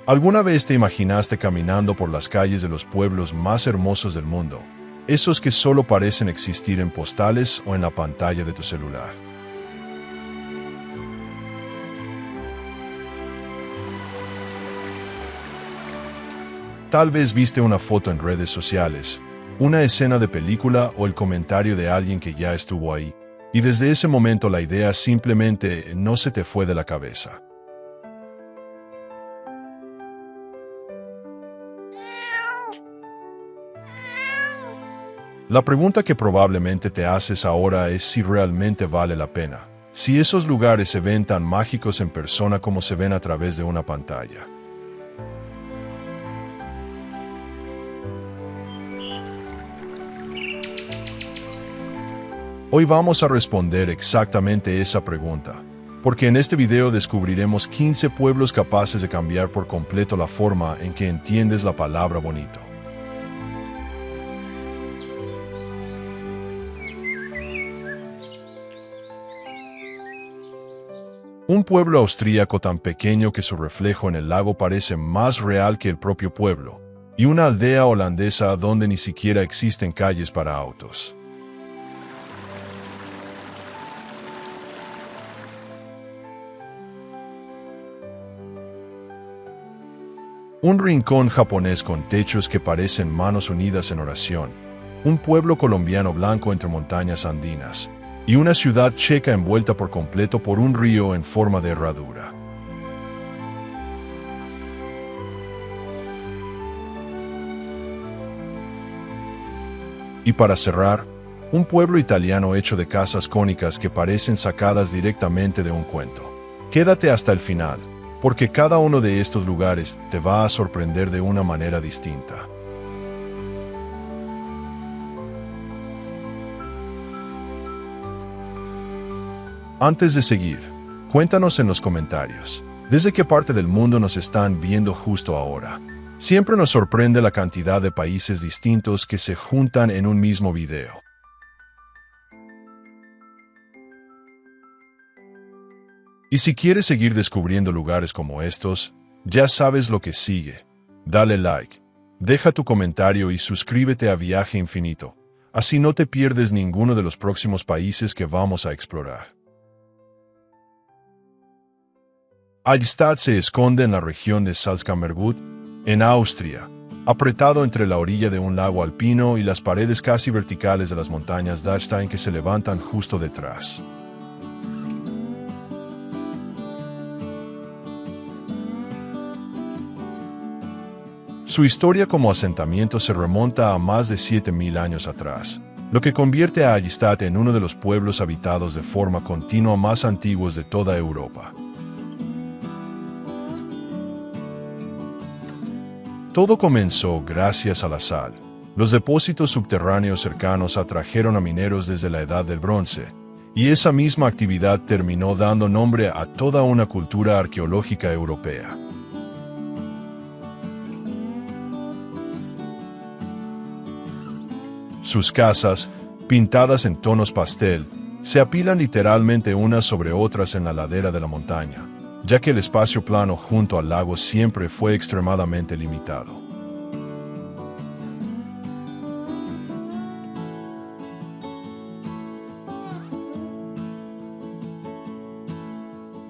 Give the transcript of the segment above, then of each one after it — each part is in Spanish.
¿Alguna vez te imaginaste caminando por las calles de los pueblos más hermosos del mundo? Esos que solo parecen existir en postales o en la pantalla de tu celular. Tal vez viste una foto en redes sociales, una escena de película o el comentario de alguien que ya estuvo ahí, y desde ese momento la idea simplemente no se te fue de la cabeza. La pregunta que probablemente te haces ahora es si realmente vale la pena, si esos lugares se ven tan mágicos en persona como se ven a través de una pantalla. Hoy vamos a responder exactamente esa pregunta, porque en este video descubriremos 15 pueblos capaces de cambiar por completo la forma en que entiendes la palabra bonito. Un pueblo austríaco tan pequeño que su reflejo en el lago parece más real que el propio pueblo, y una aldea holandesa donde ni siquiera existen calles para autos. Un rincón japonés con techos que parecen manos unidas en oración, un pueblo colombiano blanco entre montañas andinas, y una ciudad checa envuelta por completo por un río en forma de herradura. Y para cerrar, un pueblo italiano hecho de casas cónicas que parecen sacadas directamente de un cuento. Quédate hasta el final, porque cada uno de estos lugares te va a sorprender de una manera distinta. Antes de seguir, cuéntanos en los comentarios, ¿desde qué parte del mundo nos están viendo justo ahora? Siempre nos sorprende la cantidad de países distintos que se juntan en un mismo video. Y si quieres seguir descubriendo lugares como estos, ya sabes lo que sigue. Dale like, deja tu comentario y suscríbete a Viaje Infinito, así no te pierdes ninguno de los próximos países que vamos a explorar. Allstadt se esconde en la región de Salzkammergut, en Austria, apretado entre la orilla de un lago alpino y las paredes casi verticales de las montañas Dachstein que se levantan justo detrás. Su historia como asentamiento se remonta a más de 7.000 años atrás, lo que convierte a Allstadt en uno de los pueblos habitados de forma continua más antiguos de toda Europa. Todo comenzó gracias a la sal. Los depósitos subterráneos cercanos atrajeron a mineros desde la Edad del Bronce, y esa misma actividad terminó dando nombre a toda una cultura arqueológica europea. Sus casas, pintadas en tonos pastel, se apilan literalmente unas sobre otras en la ladera de la montaña, ya que el espacio plano junto al lago siempre fue extremadamente limitado.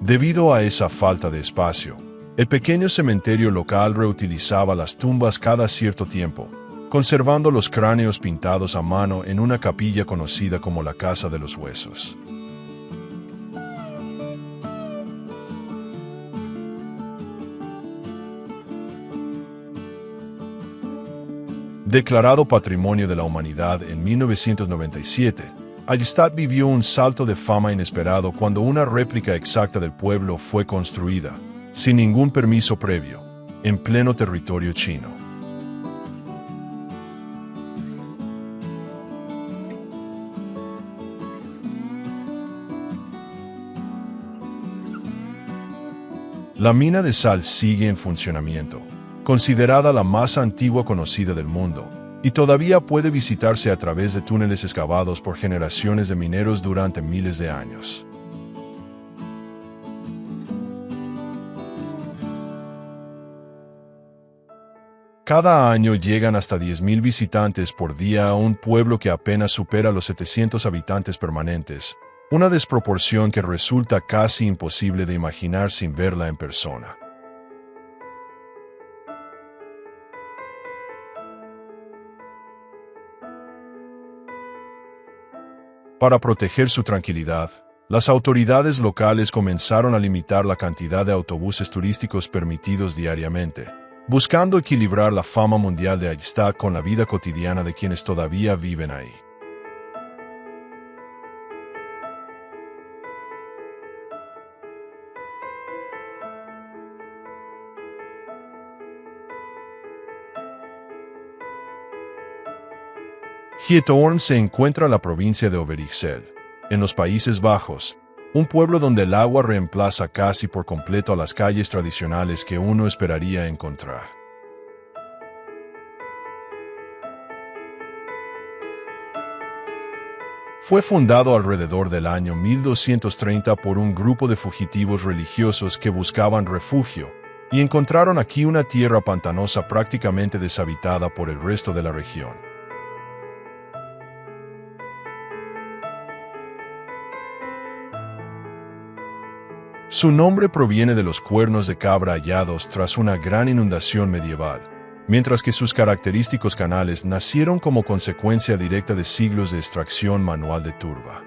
Debido a esa falta de espacio, el pequeño cementerio local reutilizaba las tumbas cada cierto tiempo, conservando los cráneos pintados a mano en una capilla conocida como la Casa de los Huesos. Declarado Patrimonio de la Humanidad en 1997, Allstadt vivió un salto de fama inesperado cuando una réplica exacta del pueblo fue construida, sin ningún permiso previo, en pleno territorio chino. La mina de sal sigue en funcionamiento, considerada la más antigua conocida del mundo, y todavía puede visitarse a través de túneles excavados por generaciones de mineros durante miles de años. Cada año llegan hasta 10.000 visitantes por día a un pueblo que apenas supera los 700 habitantes permanentes, una desproporción que resulta casi imposible de imaginar sin verla en persona. Para proteger su tranquilidad, las autoridades locales comenzaron a limitar la cantidad de autobuses turísticos permitidos diariamente, buscando equilibrar la fama mundial de Aysta con la vida cotidiana de quienes todavía viven ahí. Giethoorn se encuentra en la provincia de Overijssel, en los Países Bajos, un pueblo donde el agua reemplaza casi por completo a las calles tradicionales que uno esperaría encontrar. Fue fundado alrededor del año 1230 por un grupo de fugitivos religiosos que buscaban refugio, y encontraron aquí una tierra pantanosa prácticamente deshabitada por el resto de la región. Su nombre proviene de los cuernos de cabra hallados tras una gran inundación medieval, mientras que sus característicos canales nacieron como consecuencia directa de siglos de extracción manual de turba.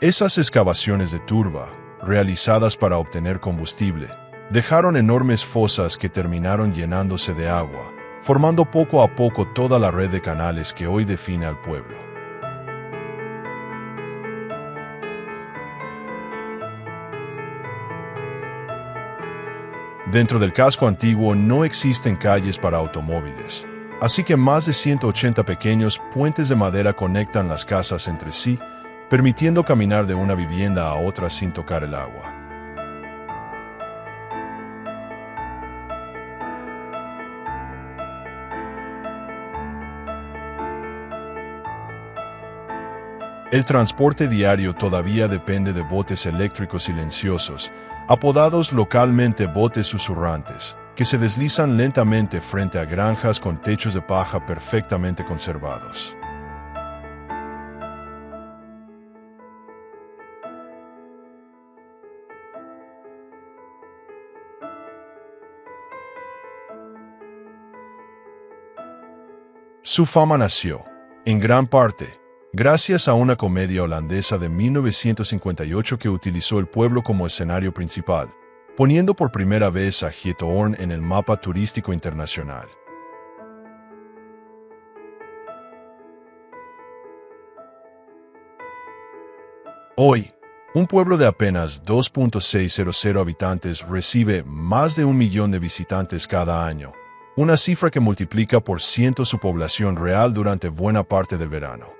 Esas excavaciones de turba, realizadas para obtener combustible, dejaron enormes fosas que terminaron llenándose de agua, formando poco a poco toda la red de canales que hoy define al pueblo. Dentro del casco antiguo no existen calles para automóviles, así que más de 180 pequeños puentes de madera conectan las casas entre sí, permitiendo caminar de una vivienda a otra sin tocar el agua. El transporte diario todavía depende de botes eléctricos silenciosos, apodados localmente botes susurrantes, que se deslizan lentamente frente a granjas con techos de paja perfectamente conservados. Su fama nació, en gran parte, gracias a una comedia holandesa de 1958 que utilizó el pueblo como escenario principal, poniendo por primera vez a Giethoorn en el mapa turístico internacional. Hoy, un pueblo de apenas 2.600 habitantes recibe más de 1 millón de visitantes cada año, una cifra que multiplica por ciento su población real durante buena parte del verano.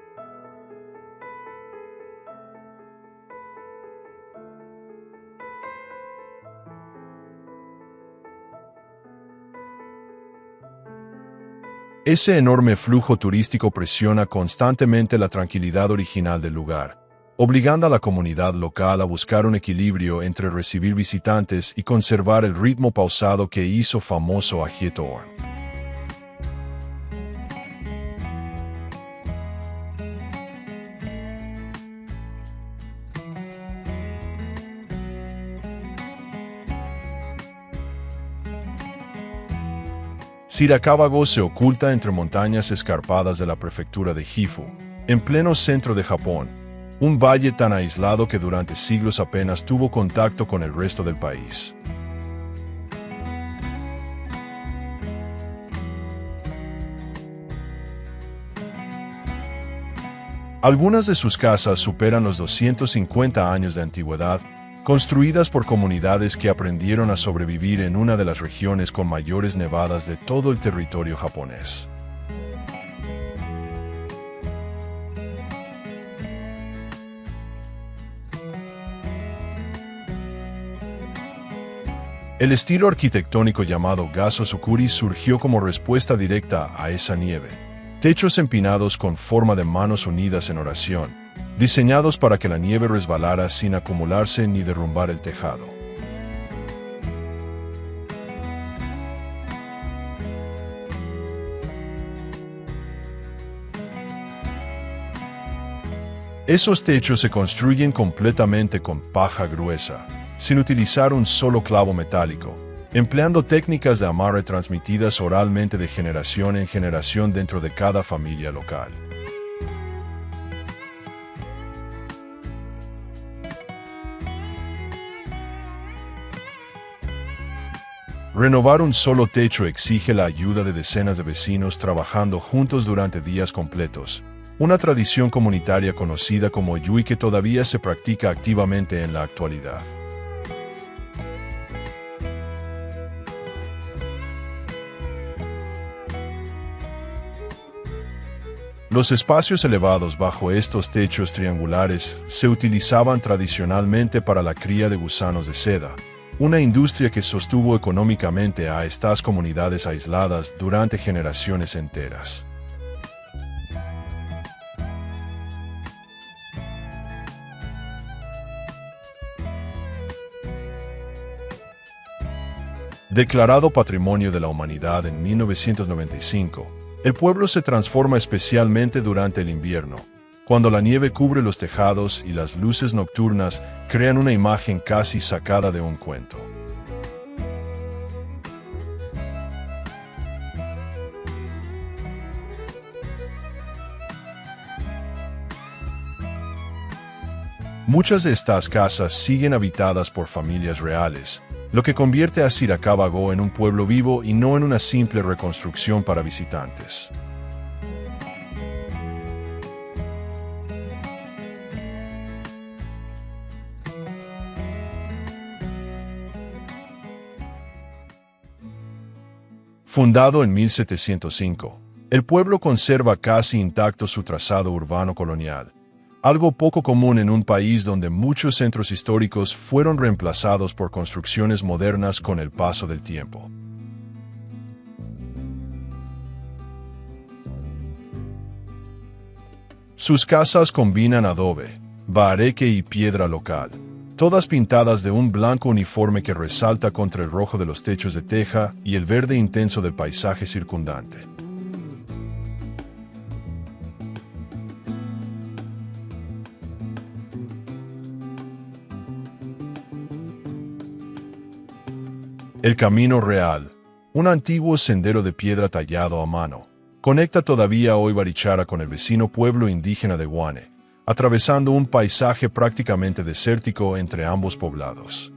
Ese enorme flujo turístico presiona constantemente la tranquilidad original del lugar, obligando a la comunidad local a buscar un equilibrio entre recibir visitantes y conservar el ritmo pausado que hizo famoso a Giethoorn. Siracábago se oculta entre montañas escarpadas de la prefectura de Gifu, en pleno centro de Japón, un valle tan aislado que durante siglos apenas tuvo contacto con el resto del país. Algunas de sus casas superan los 250 años de antigüedad, construidas por comunidades que aprendieron a sobrevivir en una de las regiones con mayores nevadas de todo el territorio japonés. El estilo arquitectónico llamado Gassho-zukuri surgió como respuesta directa a esa nieve, Techos empinados con forma de manos unidas en oración, diseñados para que la nieve resbalara sin acumularse ni derrumbar el tejado. Esos techos se construyen completamente con paja gruesa, sin utilizar un solo clavo metálico, empleando técnicas de amarre transmitidas oralmente de generación en generación dentro de cada familia local. Renovar un solo techo exige la ayuda de decenas de vecinos trabajando juntos durante días completos, una tradición comunitaria conocida como Yui que todavía se practica activamente en la actualidad. Los espacios elevados bajo estos techos triangulares se utilizaban tradicionalmente para la cría de gusanos de seda, una industria que sostuvo económicamente a estas comunidades aisladas durante generaciones enteras. Declarado Patrimonio de la Humanidad en 1995, el pueblo se transforma especialmente durante el invierno, cuando la nieve cubre los tejados y las luces nocturnas crean una imagen casi sacada de un cuento. Muchas de estas casas siguen habitadas por familias reales, lo que convierte a Siracaba-go en un pueblo vivo y no en una simple reconstrucción para visitantes. Fundado en 1705, el pueblo conserva casi intacto su trazado urbano colonial, algo poco común en un país donde muchos centros históricos fueron reemplazados por construcciones modernas con el paso del tiempo. Sus casas combinan adobe, bahareque y piedra local, todas pintadas de un blanco uniforme que resalta contra el rojo de los techos de teja y el verde intenso del paisaje circundante. El Camino Real, un antiguo sendero de piedra tallado a mano, conecta todavía hoy Barichara con el vecino pueblo indígena de Guane, atravesando un paisaje prácticamente desértico entre ambos poblados.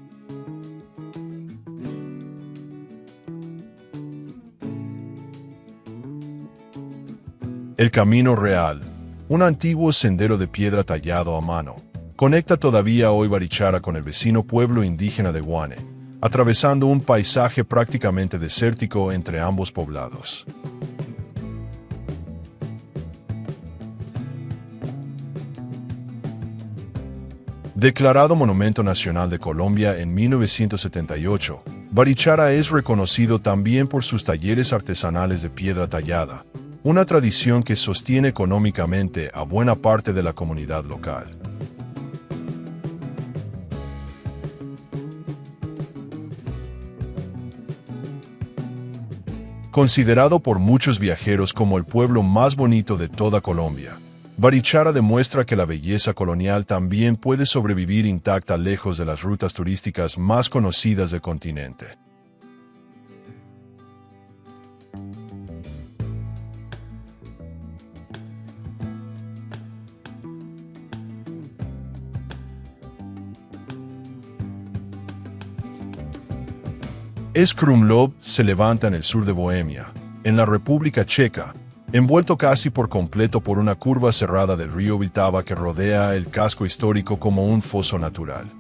El Camino Real, un antiguo sendero de piedra tallado a mano, conecta todavía hoy Barichara con el vecino pueblo indígena de Guane, atravesando un paisaje prácticamente desértico entre ambos poblados. Declarado Monumento Nacional de Colombia en 1978, Barichara es reconocido también por sus talleres artesanales de piedra tallada, una tradición que sostiene económicamente a buena parte de la comunidad local. Considerado por muchos viajeros como el pueblo más bonito de toda Colombia, Barichara demuestra que la belleza colonial también puede sobrevivir intacta lejos de las rutas turísticas más conocidas del continente. Krumlov se levanta en el sur de Bohemia, en la República Checa, envuelto casi por completo por una curva cerrada del río Vltava que rodea el casco histórico como un foso natural.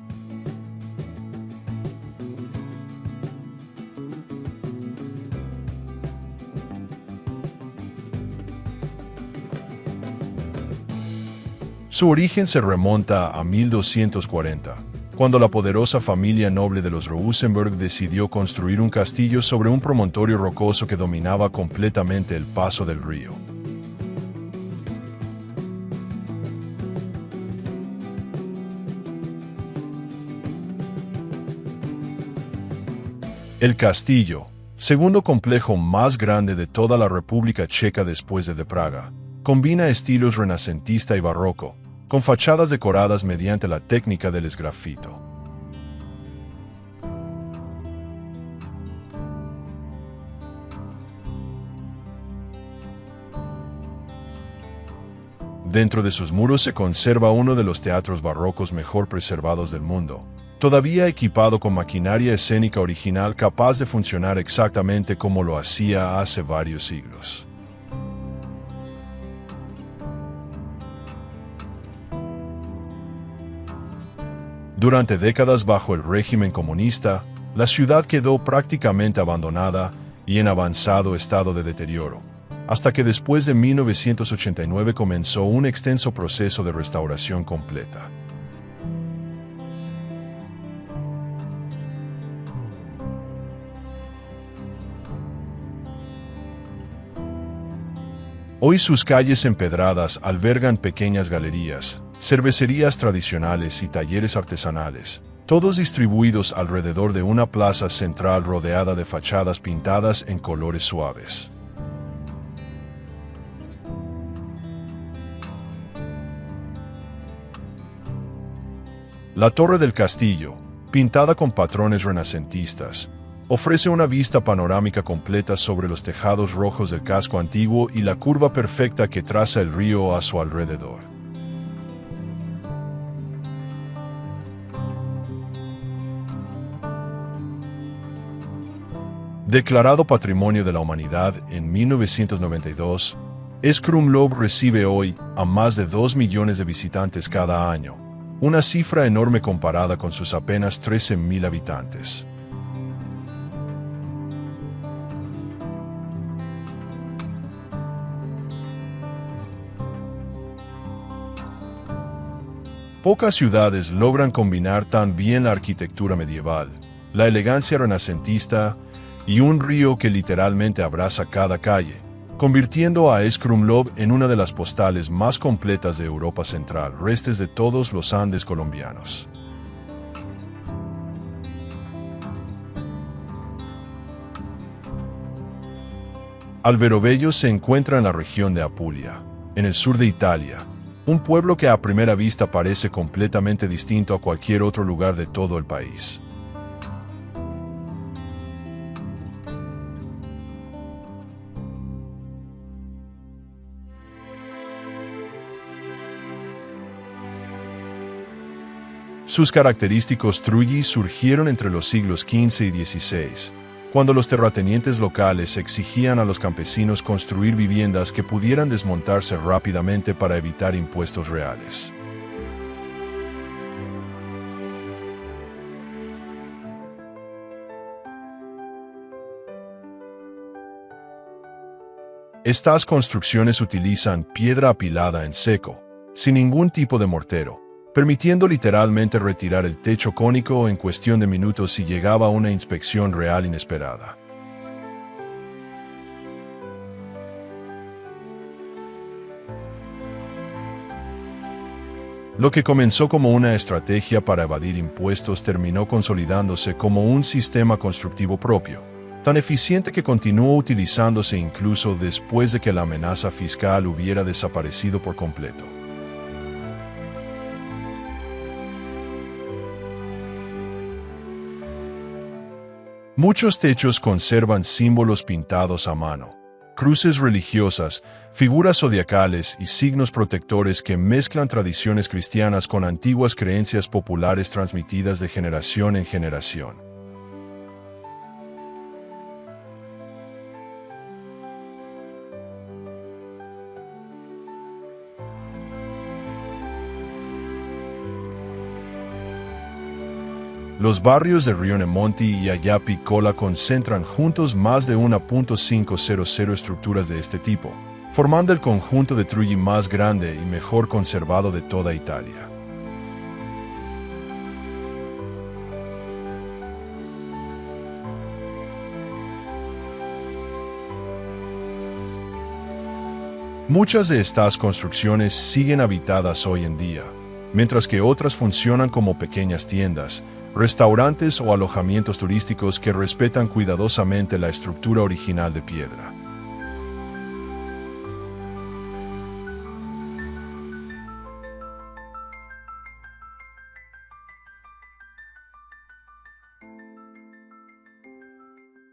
Su origen se remonta a 1240. Cuando la poderosa familia noble de los Rosenberg decidió construir un castillo sobre un promontorio rocoso que dominaba completamente el paso del río. El castillo, segundo complejo más grande de toda la República Checa después de Praga, combina estilos renacentista y barroco, con fachadas decoradas mediante la técnica del esgrafito. Dentro de sus muros se conserva uno de los teatros barrocos mejor preservados del mundo, todavía equipado con maquinaria escénica original capaz de funcionar exactamente como lo hacía hace varios siglos. Durante décadas bajo el régimen comunista, la ciudad quedó prácticamente abandonada y en avanzado estado de deterioro, hasta que después de 1989 comenzó un extenso proceso de restauración completa. Hoy sus calles empedradas albergan pequeñas galerías, cervecerías tradicionales y talleres artesanales, todos distribuidos alrededor de una plaza central rodeada de fachadas pintadas en colores suaves. La torre del castillo, pintada con patrones renacentistas, ofrece una vista panorámica completa sobre los tejados rojos del casco antiguo y la curva perfecta que traza el río a su alrededor. Declarado Patrimonio de la Humanidad en 1992, Krumlov recibe hoy a más de 2 millones de visitantes cada año, una cifra enorme comparada con sus apenas 13.000 habitantes. Pocas ciudades logran combinar tan bien la arquitectura medieval, la elegancia renacentista y un río que literalmente abraza cada calle, convirtiendo a Krumlov en una de las postales más completas de Europa Central, restes de todos los Andes colombianos. Alberobello se encuentra en la región de Apulia, en el sur de Italia, un pueblo que a primera vista parece completamente distinto a cualquier otro lugar de todo el país. Sus característicos trulli surgieron entre los siglos XV y XVI, cuando los terratenientes locales exigían a los campesinos construir viviendas que pudieran desmontarse rápidamente para evitar impuestos reales. Estas construcciones utilizan piedra apilada en seco, sin ningún tipo de mortero, permitiendo literalmente retirar el techo cónico en cuestión de minutos si llegaba una inspección real inesperada. Lo que comenzó como una estrategia para evadir impuestos terminó consolidándose como un sistema constructivo propio, tan eficiente que continuó utilizándose incluso después de que la amenaza fiscal hubiera desaparecido por completo. Muchos techos conservan símbolos pintados a mano, cruces religiosas, figuras zodiacales y signos protectores que mezclan tradiciones cristianas con antiguas creencias populares transmitidas de generación en generación. Los barrios de Rionemonti y Ayapi-Kola concentran juntos más de 1.500 estructuras de este tipo, formando el conjunto de trulli más grande y mejor conservado de toda Italia. Muchas de estas construcciones siguen habitadas hoy en día, mientras que otras funcionan como pequeñas tiendas, restaurantes o alojamientos turísticos que respetan cuidadosamente la estructura original de piedra.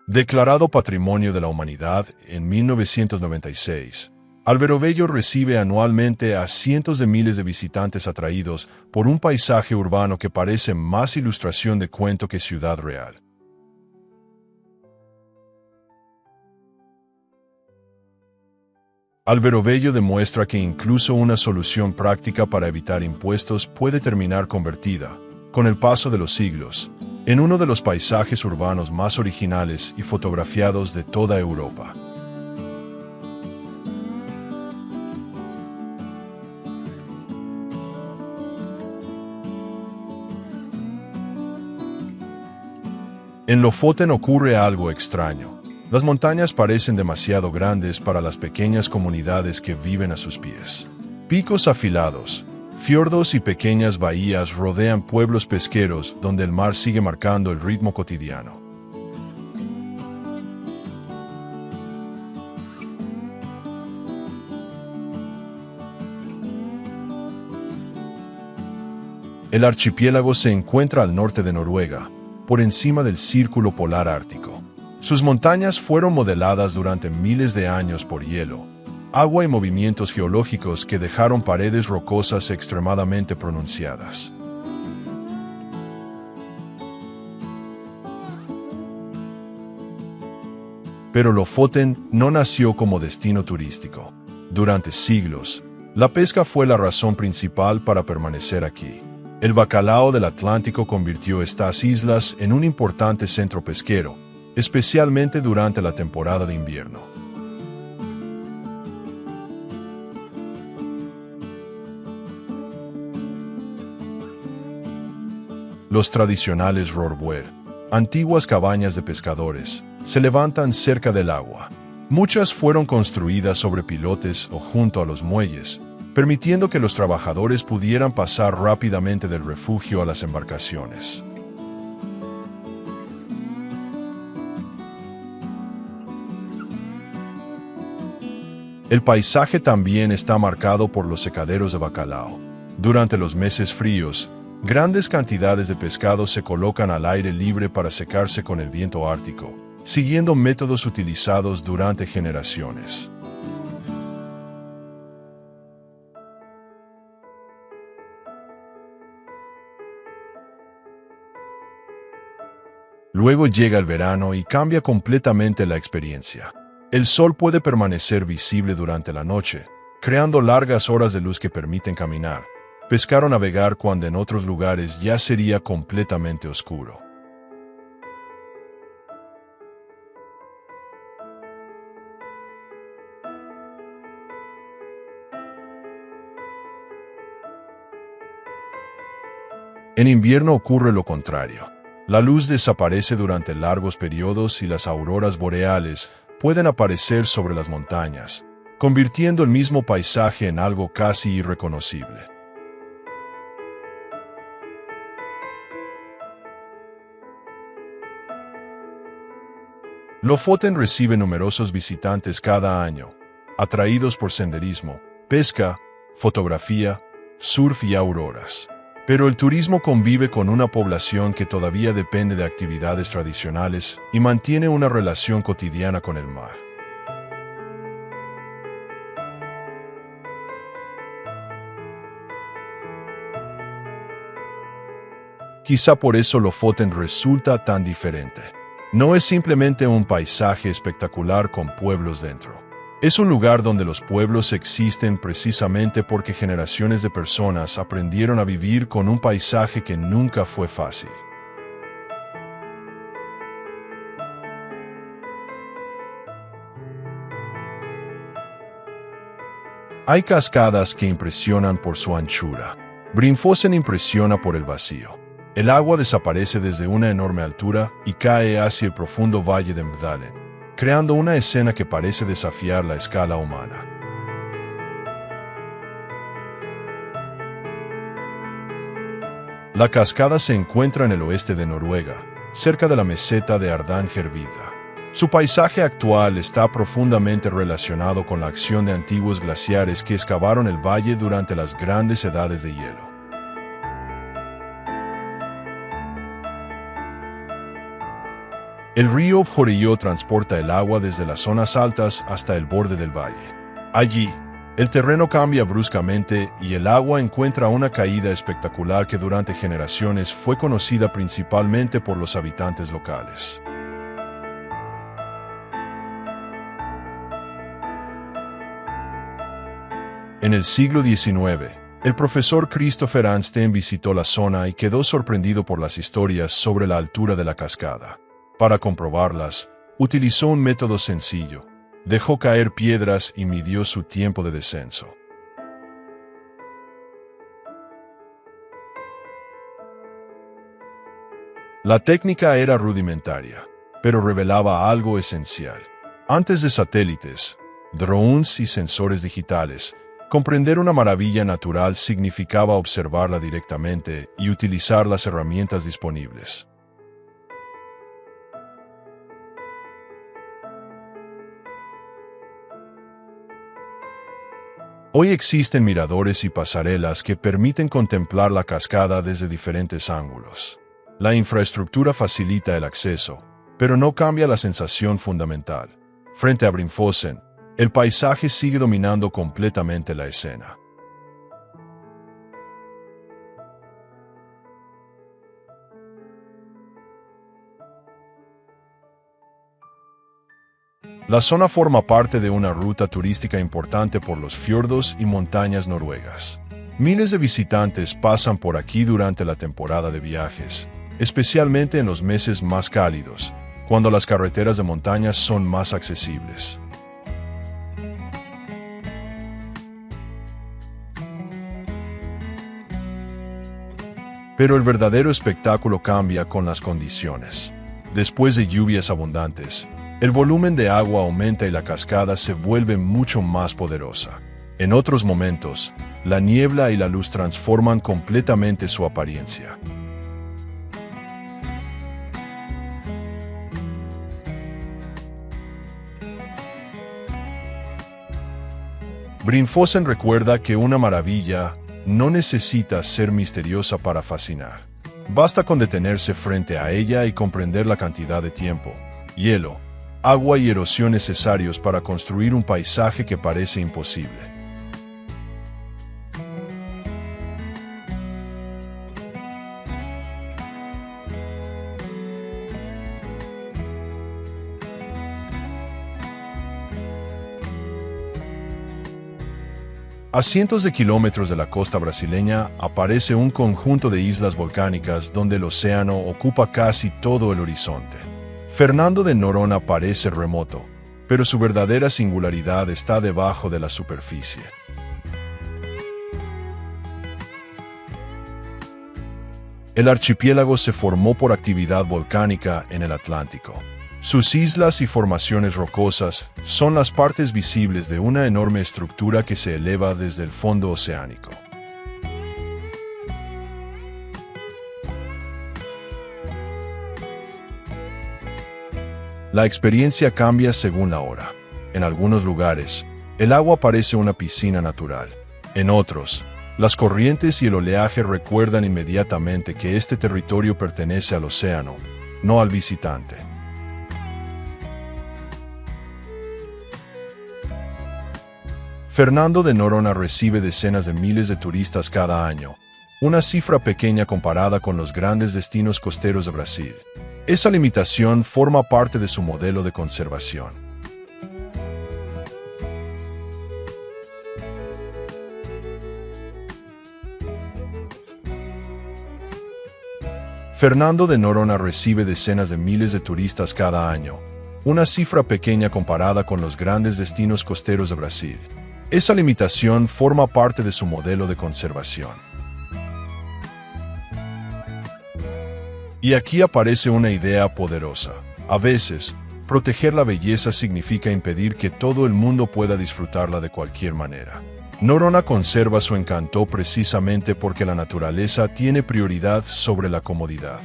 Declarado Patrimonio de la Humanidad en 1996, Alberobello recibe anualmente a cientos de miles de visitantes atraídos por un paisaje urbano que parece más ilustración de cuento que ciudad real. Alberobello demuestra que incluso una solución práctica para evitar impuestos puede terminar convertida, con el paso de los siglos, en uno de los paisajes urbanos más originales y fotografiados de toda Europa. En Lofoten ocurre algo extraño. Las montañas parecen demasiado grandes para las pequeñas comunidades que viven a sus pies. Picos afilados, fiordos y pequeñas bahías rodean pueblos pesqueros donde el mar sigue marcando el ritmo cotidiano. El archipiélago se encuentra al norte de Noruega, por encima del Círculo Polar Ártico. Sus montañas fueron modeladas durante miles de años por hielo, agua y movimientos geológicos que dejaron paredes rocosas extremadamente pronunciadas. Pero Lofoten no nació como destino turístico. Durante siglos, la pesca fue la razón principal para permanecer aquí. El bacalao del Atlántico convirtió estas islas en un importante centro pesquero, especialmente durante la temporada de invierno. Los tradicionales rorbuer, antiguas cabañas de pescadores, se levantan cerca del agua. Muchas fueron construidas sobre pilotes o junto a los muelles, permitiendo que los trabajadores pudieran pasar rápidamente del refugio a las embarcaciones. El paisaje también está marcado por los secaderos de bacalao. Durante los meses fríos, grandes cantidades de pescado se colocan al aire libre para secarse con el viento ártico, siguiendo métodos utilizados durante generaciones. Luego llega el verano y cambia completamente la experiencia. El sol puede permanecer visible durante la noche, creando largas horas de luz que permiten caminar, pescar o navegar cuando en otros lugares ya sería completamente oscuro. En invierno ocurre lo contrario. La luz desaparece durante largos periodos y las auroras boreales pueden aparecer sobre las montañas, convirtiendo el mismo paisaje en algo casi irreconocible. Lofoten recibe numerosos visitantes cada año, atraídos por senderismo, pesca, fotografía, surf y auroras. Pero el turismo convive con una población que todavía depende de actividades tradicionales y mantiene una relación cotidiana con el mar. Quizá por eso Lofoten resulta tan diferente. No es simplemente un paisaje espectacular con pueblos dentro. Es un lugar donde los pueblos existen precisamente porque generaciones de personas aprendieron a vivir con un paisaje que nunca fue fácil. Hay cascadas que impresionan por su anchura. Brimfosen impresiona por el vacío. El agua desaparece desde una enorme altura y cae hacia el profundo valle de Mdalen, creando una escena que parece desafiar la escala humana. La cascada se encuentra en el oeste de Noruega, cerca de la meseta de Hardangervidda. Su paisaje actual está profundamente relacionado con la acción de antiguos glaciares que excavaron el valle durante las grandes edades de hielo. El río Jorillo transporta el agua desde las zonas altas hasta el borde del valle. Allí, el terreno cambia bruscamente y el agua encuentra una caída espectacular que durante generaciones fue conocida principalmente por los habitantes locales. En el siglo XIX, el profesor Christopher Ansten visitó la zona y quedó sorprendido por las historias sobre la altura de la cascada. Para comprobarlas, utilizó un método sencillo. Dejó caer piedras y midió su tiempo de descenso. La técnica era rudimentaria, pero revelaba algo esencial. Antes de satélites, drones y sensores digitales, comprender una maravilla natural significaba observarla directamente y utilizar las herramientas disponibles. Hoy existen miradores y pasarelas que permiten contemplar la cascada desde diferentes ángulos. La infraestructura facilita el acceso, pero no cambia la sensación fundamental. Frente a Brimfossen, el paisaje sigue dominando completamente la escena. La zona forma parte de una ruta turística importante por los fiordos y montañas noruegas. Miles de visitantes pasan por aquí durante la temporada de viajes, especialmente en los meses más cálidos, cuando las carreteras de montaña son más accesibles. Pero el verdadero espectáculo cambia con las condiciones. Después de lluvias abundantes, el volumen de agua aumenta y la cascada se vuelve mucho más poderosa. En otros momentos, la niebla y la luz transforman completamente su apariencia. Brimfossen recuerda que una maravilla no necesita ser misteriosa para fascinar. Basta con detenerse frente a ella y comprender la cantidad de tiempo, hielo, agua y erosión necesarios para construir un paisaje que parece imposible. A cientos de kilómetros de la costa brasileña aparece un conjunto de islas volcánicas donde el océano ocupa casi todo el horizonte. Fernando de Noronha parece remoto, pero su verdadera singularidad está debajo de la superficie. El archipiélago se formó por actividad volcánica en el Atlántico. Sus islas y formaciones rocosas son las partes visibles de una enorme estructura que se eleva desde el fondo oceánico. La experiencia cambia según la hora. En algunos lugares, el agua parece una piscina natural. En otros, las corrientes y el oleaje recuerdan inmediatamente que este territorio pertenece al océano, no al visitante. Fernando de Noronha recibe decenas de miles de turistas cada año, una cifra pequeña comparada con los grandes destinos costeros de Brasil. Esa limitación forma parte de su modelo de conservación. Fernando de Noronha recibe decenas de miles de turistas cada año, una cifra pequeña comparada con los grandes destinos costeros de Brasil. Esa limitación forma parte de su modelo de conservación. Y aquí aparece una idea poderosa. A veces, Proteger la belleza significa impedir que todo el mundo pueda disfrutarla de cualquier manera. Noronha conserva su encanto precisamente porque la naturaleza tiene prioridad sobre la comodidad.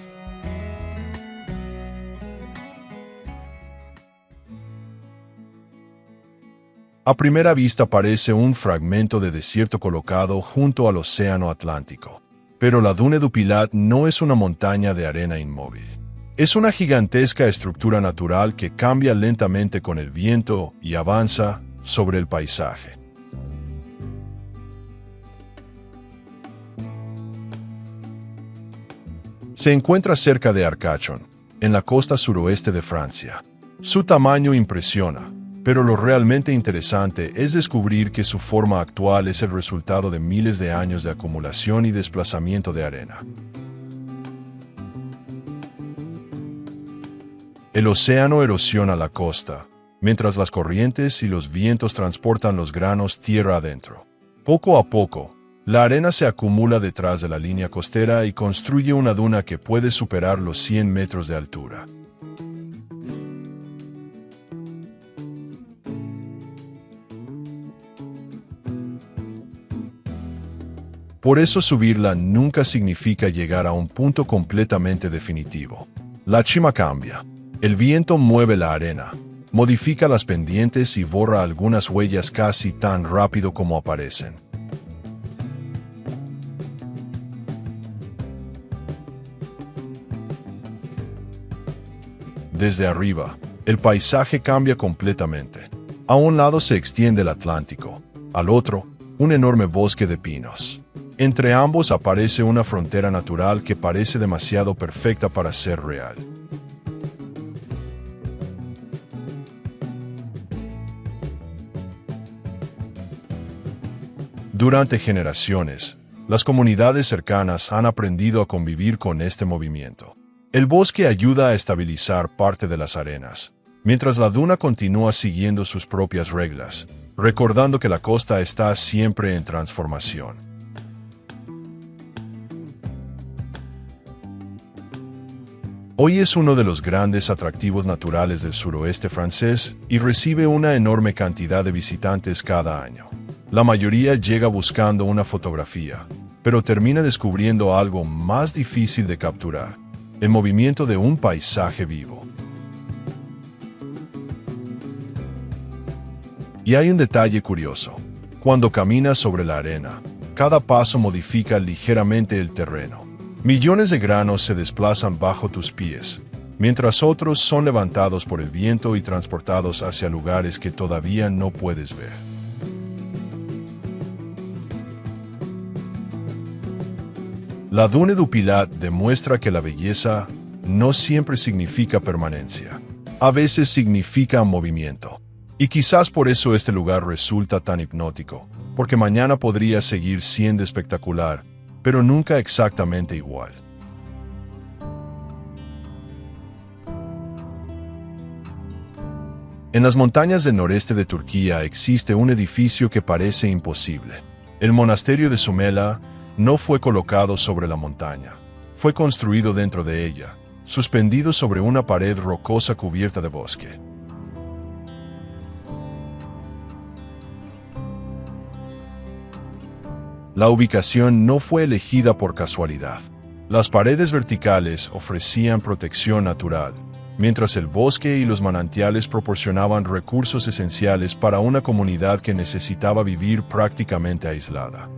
A primera vista parece un fragmento de desierto colocado junto al Océano Atlántico. Pero la Dune du Pilat no es una montaña de arena inmóvil. Es una gigantesca estructura natural que cambia lentamente con el viento y avanza sobre el paisaje. Se encuentra cerca de Arcachon, en la costa suroeste de Francia. Su tamaño impresiona, pero lo realmente interesante es descubrir que su forma actual es el resultado de miles de años de acumulación y desplazamiento de arena. El océano erosiona la costa, mientras las corrientes y los vientos transportan los granos tierra adentro. Poco a poco, la arena se acumula detrás de la línea costera y construye una duna que puede superar los 100 metros de altura. Por eso subirla nunca significa llegar a un punto completamente definitivo. La cima cambia. El viento mueve la arena, modifica las pendientes y borra algunas huellas casi tan rápido como aparecen. Desde arriba, el paisaje cambia completamente. A un lado se extiende el Atlántico, al otro, un enorme bosque de pinos. Entre ambos aparece una frontera natural que parece demasiado perfecta para ser real. Durante generaciones, las comunidades cercanas han aprendido a convivir con este movimiento. El bosque ayuda a estabilizar parte de las arenas, mientras la duna continúa siguiendo sus propias reglas, recordando que la costa está siempre en transformación. Hoy es uno de los grandes atractivos naturales del suroeste francés y recibe una enorme cantidad de visitantes cada año. La mayoría llega buscando una fotografía, pero termina descubriendo algo más difícil de capturar: el movimiento de un paisaje vivo. Y hay un detalle curioso. Cuando caminas sobre la arena, cada paso modifica ligeramente el terreno. Millones de granos se desplazan bajo tus pies, mientras otros son levantados por el viento y transportados hacia lugares que todavía no puedes ver. La Dune du Pilat demuestra que la belleza no siempre significa permanencia. A veces significa movimiento. Y quizás por eso este lugar resulta tan hipnótico, porque mañana podría seguir siendo espectacular, pero nunca exactamente igual. En las montañas del noreste de Turquía existe un edificio que parece imposible. El monasterio de Sumela no fue colocado sobre la montaña, fue construido dentro de ella, suspendido sobre una pared rocosa cubierta de bosque. La ubicación no fue elegida por casualidad. Las paredes verticales ofrecían protección natural, mientras el bosque y los manantiales proporcionaban recursos esenciales para una comunidad que necesitaba vivir prácticamente aislada.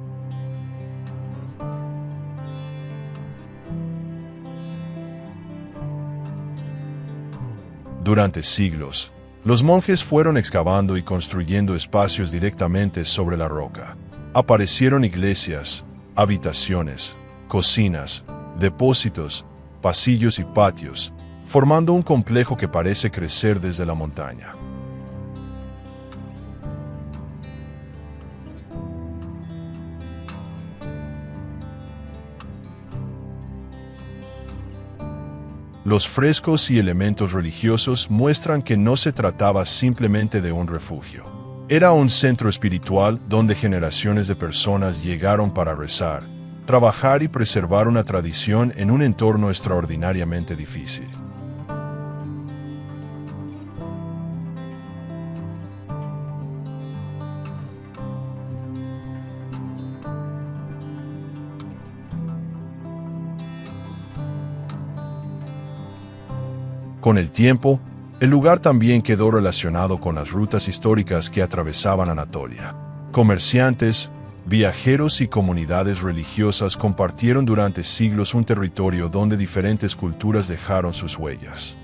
Durante siglos, los monjes fueron excavando y construyendo espacios directamente sobre la roca. Aparecieron iglesias, habitaciones, cocinas, depósitos, pasillos y patios, formando un complejo que parece crecer desde la montaña. Los frescos y elementos religiosos muestran que no se trataba simplemente de un refugio. Era un centro espiritual donde generaciones de personas llegaron para rezar, trabajar y preservar una tradición en un entorno extraordinariamente difícil. Con el tiempo, el lugar también quedó relacionado con las rutas históricas que atravesaban Anatolia. Comerciantes, viajeros y comunidades religiosas compartieron durante siglos un territorio donde diferentes culturas dejaron sus huellas.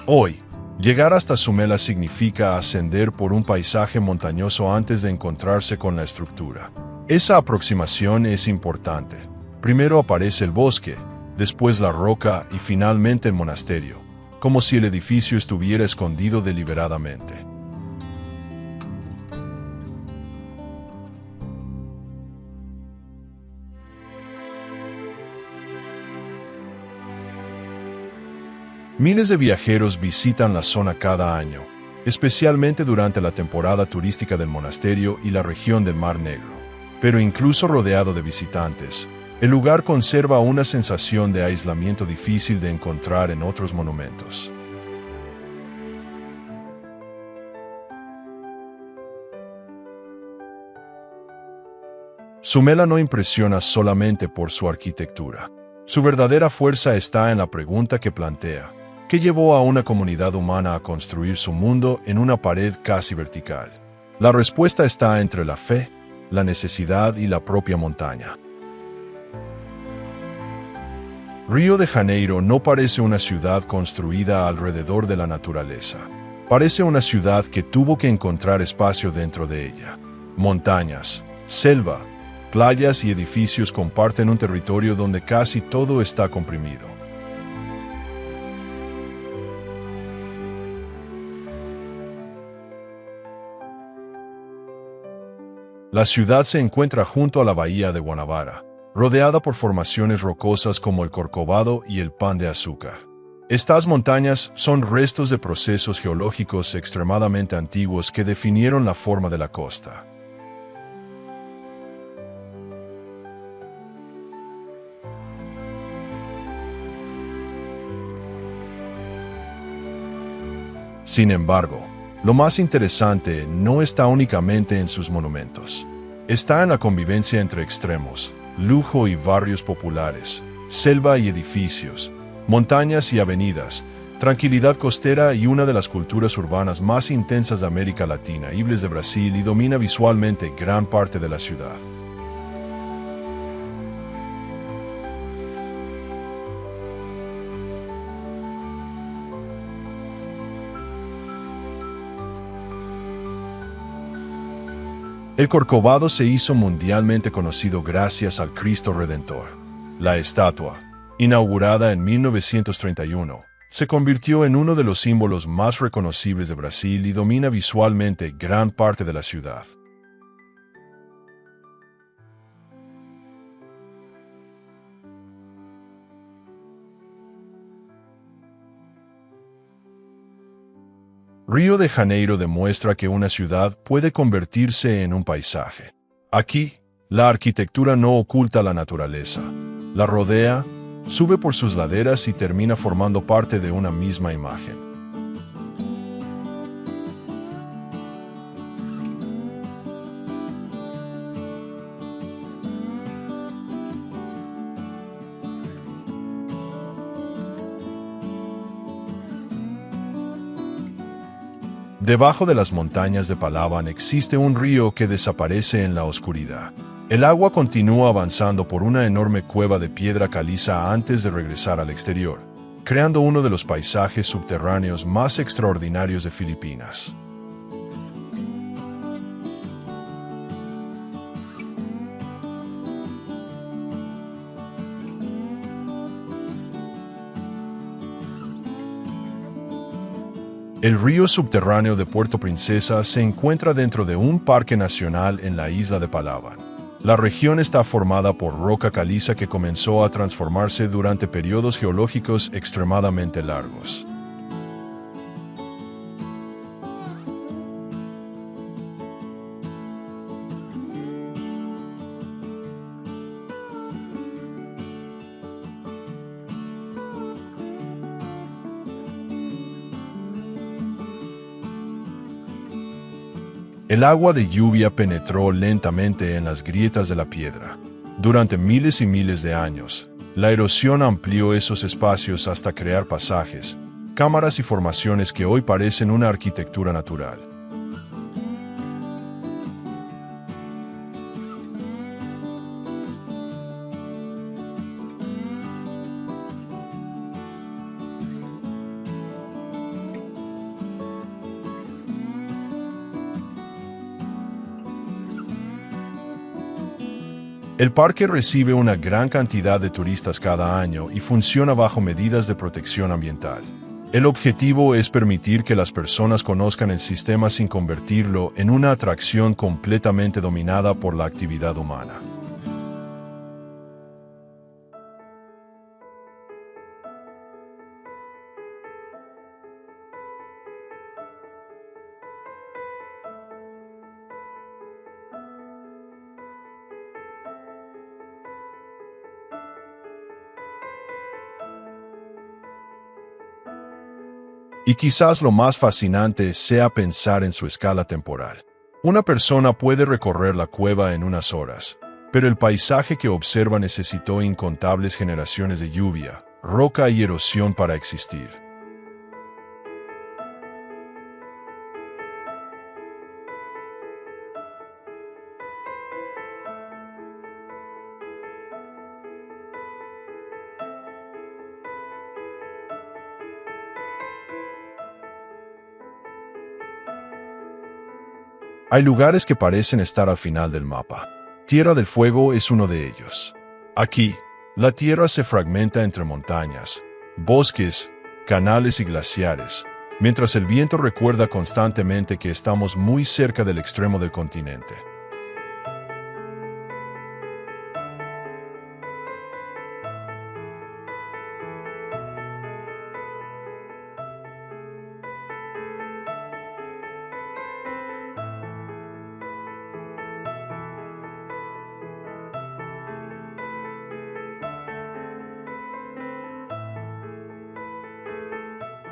Hoy, llegar hasta Sumela significa ascender por un paisaje montañoso antes de encontrarse con la estructura. Esa aproximación es importante. Primero aparece el bosque, después la roca y finalmente el monasterio, como si el edificio estuviera escondido deliberadamente. Miles de viajeros visitan la zona cada año, especialmente durante la temporada turística del monasterio y la región del Mar Negro. Pero incluso rodeado de visitantes, el lugar conserva una sensación de aislamiento difícil de encontrar en otros monumentos. Sumela no impresiona solamente por su arquitectura. Su verdadera fuerza está en la pregunta que plantea: ¿qué llevó a una comunidad humana a construir su mundo en una pared casi vertical? La respuesta está entre la fe, la necesidad y la propia montaña. Río de Janeiro no parece una ciudad construida alrededor de la naturaleza. Parece una ciudad que tuvo que encontrar espacio dentro de ella. Montañas, selva, playas y edificios comparten un territorio donde casi todo está comprimido. La ciudad se encuentra junto a la bahía de Guanabara, rodeada por formaciones rocosas como el Corcovado y el Pan de Azúcar. Estas montañas son restos de procesos geológicos extremadamente antiguos que definieron la forma de la costa. Sin embargo, lo más interesante no está únicamente en sus monumentos. Está en la convivencia entre extremos, lujo y barrios populares, selva y edificios, montañas y avenidas, tranquilidad costera y una de las culturas urbanas más intensas de América Latina, Ilhas de Brasil, y domina visualmente gran parte de la ciudad. El Corcovado se hizo mundialmente conocido gracias al Cristo Redentor. La estatua, inaugurada en 1931, se convirtió en uno de los símbolos más reconocibles de Brasil y domina visualmente gran parte de la ciudad. Río de Janeiro demuestra que una ciudad puede convertirse en un paisaje. Aquí, la arquitectura no oculta la naturaleza. La rodea, sube por sus laderas y termina formando parte de una misma imagen. Debajo de las montañas de Palawan existe un río que desaparece en la oscuridad. El agua continúa avanzando por una enorme cueva de piedra caliza antes de regresar al exterior, creando uno de los paisajes subterráneos más extraordinarios de Filipinas. El río subterráneo de Puerto Princesa se encuentra dentro de un parque nacional en la isla de Palawan. La región está formada por roca caliza que comenzó a transformarse durante periodos geológicos extremadamente largos. El agua de lluvia penetró lentamente en las grietas de la piedra. Durante miles y miles de años, la erosión amplió esos espacios hasta crear pasajes, cámaras y formaciones que hoy parecen una arquitectura natural. El parque recibe una gran cantidad de turistas cada año y funciona bajo medidas de protección ambiental. El objetivo es permitir que las personas conozcan el sistema sin convertirlo en una atracción completamente dominada por la actividad humana. Y quizás lo más fascinante sea pensar en su escala temporal. Una persona puede recorrer la cueva en unas horas, pero el paisaje que observa necesitó incontables generaciones de lluvia, roca y erosión para existir. Hay lugares que parecen estar al final del mapa. Tierra del Fuego es uno de ellos. Aquí, la tierra se fragmenta entre montañas, bosques, canales y glaciares, mientras el viento recuerda constantemente que estamos muy cerca del extremo del continente.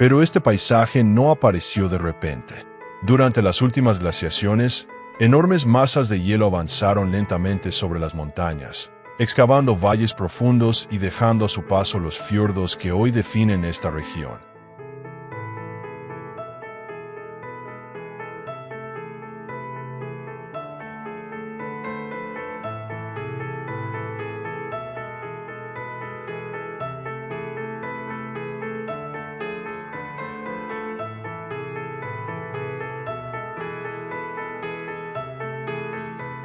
Pero este paisaje no apareció de repente. Durante las últimas glaciaciones, enormes masas de hielo avanzaron lentamente sobre las montañas, excavando valles profundos y dejando a su paso los fiordos que hoy definen esta región.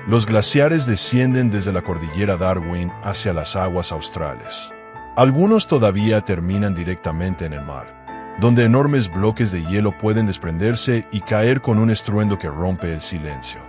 Los glaciares descienden desde la cordillera Darwin hacia las aguas australes. Algunos todavía terminan directamente en el mar, donde enormes bloques de hielo pueden desprenderse y caer con un estruendo que rompe el silencio.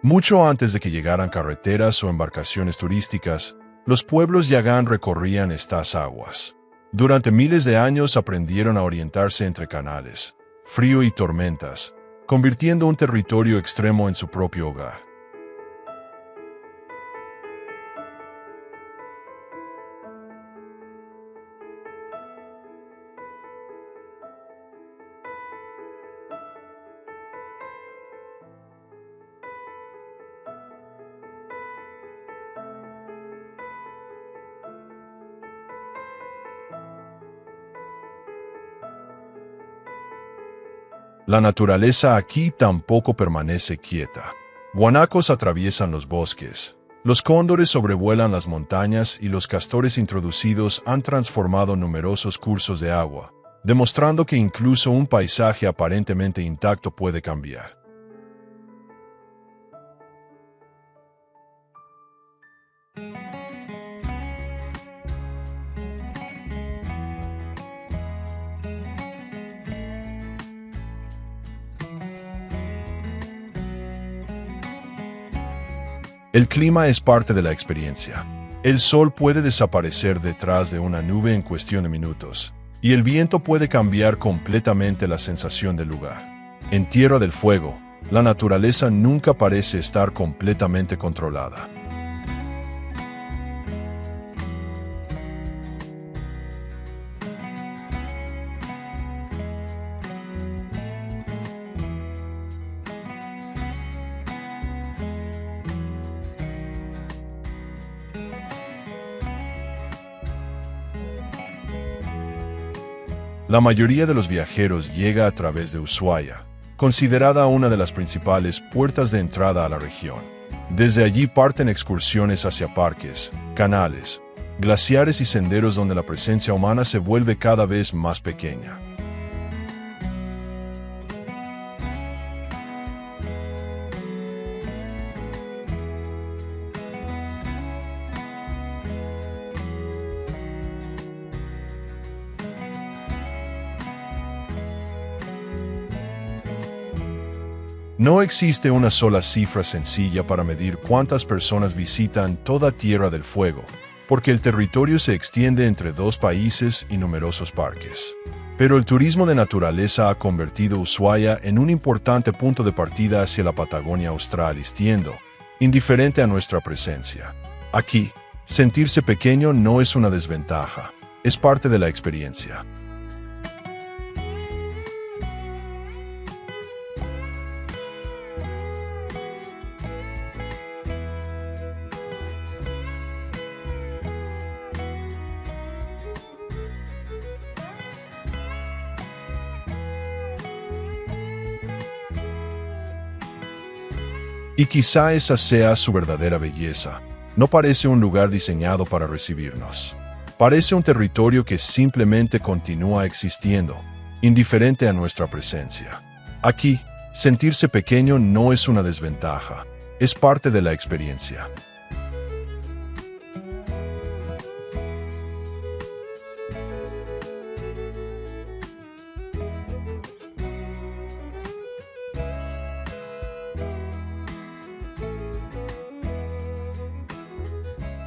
Mucho antes de que llegaran carreteras o embarcaciones turísticas, los pueblos yagán recorrían estas aguas. Durante miles de años aprendieron a orientarse entre canales, frío y tormentas, convirtiendo un territorio extremo en su propio hogar. La naturaleza aquí tampoco permanece quieta. Guanacos atraviesan los bosques, los cóndores sobrevuelan las montañas y los castores introducidos han transformado numerosos cursos de agua, demostrando que incluso un paisaje aparentemente intacto puede cambiar. El clima es parte de la experiencia. El sol puede desaparecer detrás de una nube en cuestión de minutos, y el viento puede cambiar completamente la sensación del lugar. En Tierra del Fuego, la naturaleza nunca parece estar completamente controlada. La mayoría de los viajeros llega a través de Ushuaia, considerada una de las principales puertas de entrada a la región. Desde allí parten excursiones hacia parques, canales, glaciares y senderos donde la presencia humana se vuelve cada vez más pequeña. No existe una sola cifra sencilla para medir cuántas personas visitan toda Tierra del Fuego, porque el territorio se extiende entre 2 países y numerosos parques. Pero el turismo de naturaleza ha convertido Ushuaia en un importante punto de partida hacia la Patagonia Austral, siendo indiferente a nuestra presencia. Aquí, sentirse pequeño no es una desventaja, es parte de la experiencia. Y quizá esa sea su verdadera belleza. No parece un lugar diseñado para recibirnos. Parece un territorio que simplemente continúa existiendo, indiferente a nuestra presencia. Aquí, sentirse pequeño no es una desventaja, es parte de la experiencia.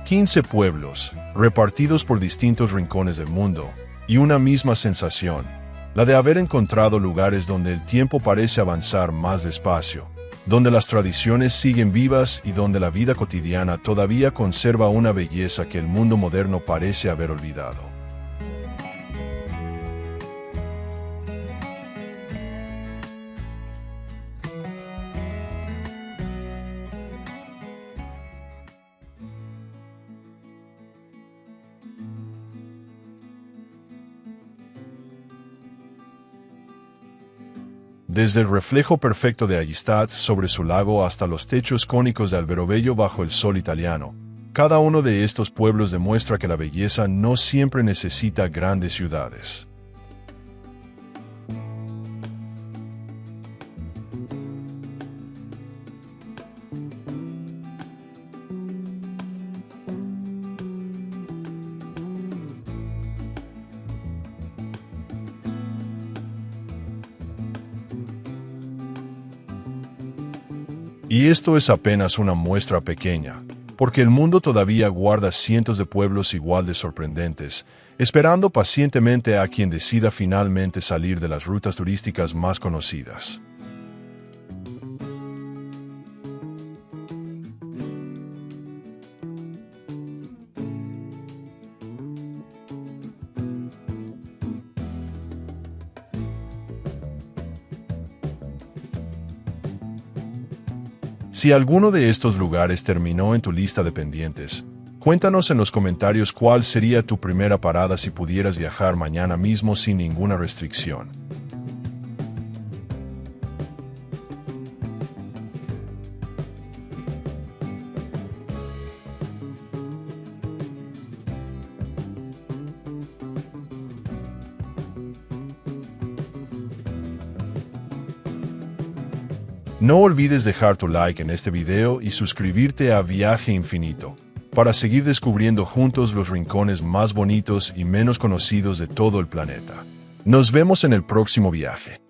«15 pueblos, repartidos por distintos rincones del mundo, y una misma sensación, la de haber encontrado lugares donde el tiempo parece avanzar más despacio, donde las tradiciones siguen vivas y donde la vida cotidiana todavía conserva una belleza que el mundo moderno parece haber olvidado». Desde el reflejo perfecto de Ayistad sobre su lago hasta los techos cónicos de Alberobello bajo el sol italiano, cada uno de estos pueblos demuestra que la belleza no siempre necesita grandes ciudades. Y esto es apenas una muestra pequeña, porque el mundo todavía guarda cientos de pueblos igual de sorprendentes, esperando pacientemente a quien decida finalmente salir de las rutas turísticas más conocidas. Si alguno de estos lugares terminó en tu lista de pendientes, cuéntanos en los comentarios cuál sería tu primera parada si pudieras viajar mañana mismo sin ninguna restricción. No olvides dejar tu like en este video y suscribirte a Viaje Infinito, para seguir descubriendo juntos los rincones más bonitos y menos conocidos de todo el planeta. Nos vemos en el próximo viaje.